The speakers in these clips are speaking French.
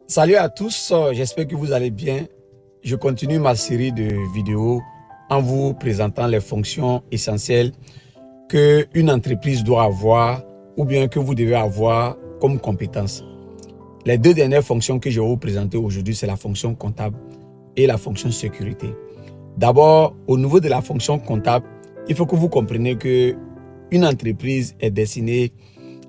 Salut à tous, j'espère que vous allez bien. Je continue ma série de vidéos en vous présentant les fonctions essentielles qu'une entreprise doit avoir ou bien que vous devez avoir comme compétence. Les deux dernières fonctions que je vais vous présenter aujourd'hui, c'est la fonction comptable et la fonction sécurité. D'abord, au niveau de la fonction comptable, il faut que vous compreniez qu'une entreprise est destinée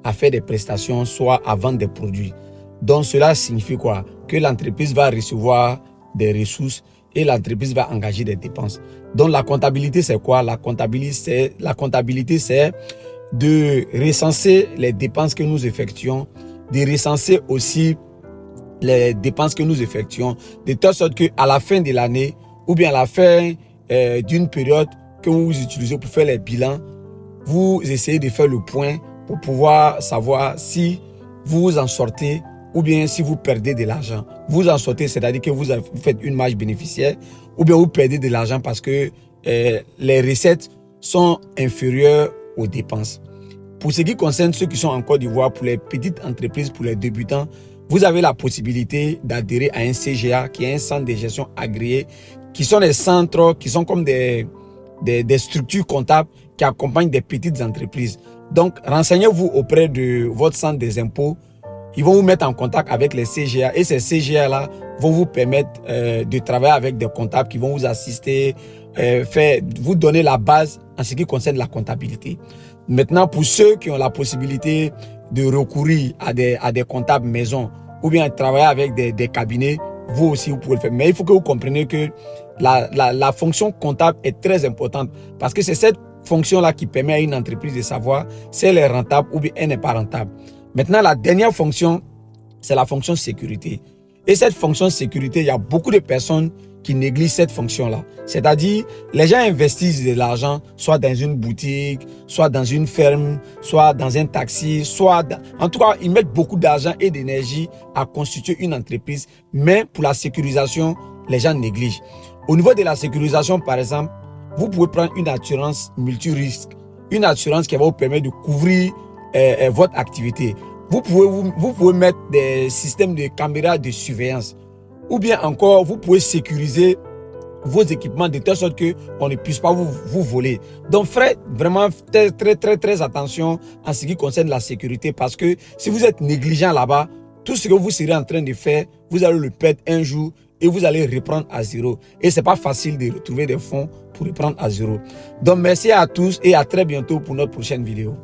à faire des prestations, soit à vendre des produits. Donc cela signifie quoi? Que l'entreprise va recevoir des ressources et l'entreprise va engager des dépenses. Donc la comptabilité, c'est quoi? La comptabilité, c'est de recenser les dépenses que nous effectuons, de recenser aussi les dépenses que nous effectuons, de telle sorte qu'à la fin de l'année ou bien à la fin d'une période que vous utilisez pour faire les bilans, vous essayez de faire le point pour pouvoir savoir si vous en sortez ou bien si vous perdez de l'argent. Vous en sortez, c'est-à-dire que vous faites une marge bénéficiaire ou bien vous perdez de l'argent parce que les recettes sont inférieures aux dépenses. Pour ce qui concerne ceux qui sont en Côte d'Ivoire, pour les petites entreprises, pour les débutants, vous avez la possibilité d'adhérer à un CGA qui est un centre de gestion agréé, qui sont des centres qui sont comme des structures comptables qui accompagnent des petites entreprises. Donc, renseignez-vous auprès de votre centre des impôts. Ils vont vous mettre en contact avec les CGA et ces CGA-là vont vous permettre de travailler avec des comptables qui vont vous assister, vous donner la base en ce qui concerne la comptabilité. Maintenant, pour ceux qui ont la possibilité de recourir à des comptables maison ou bien travailler avec des cabinets, vous aussi, vous pouvez le faire. Mais il faut que vous compreniez que la fonction comptable est très importante parce que c'est cette fonction-là qui permet à une entreprise de savoir si elle est rentable ou bien elle n'est pas rentable. Maintenant, la dernière fonction, c'est la fonction sécurité. Et cette fonction sécurité, il y a beaucoup de personnes qui négligent cette fonction-là. C'est-à-dire, les gens investissent de l'argent, soit dans une boutique, soit dans une ferme, soit dans un taxi, en tout cas, ils mettent beaucoup d'argent et d'énergie à constituer une entreprise. Mais pour la sécurisation, les gens négligent. Au niveau de la sécurisation, par exemple, vous pouvez prendre une assurance multirisque, une assurance qui va vous permettre de couvrir votre activité. Vous pouvez mettre des systèmes de caméras de surveillance ou bien encore vous pouvez sécuriser vos équipements de telle sorte qu'on ne puisse pas vous voler. Donc faites vraiment très attention en ce qui concerne la sécurité parce que si vous êtes négligent là-bas, tout ce que vous serez en train de faire, vous allez le perdre un jour et vous allez reprendre à zéro. Et c'est pas facile de retrouver des fonds pour reprendre à zéro. Donc merci à tous et à très bientôt pour notre prochaine vidéo.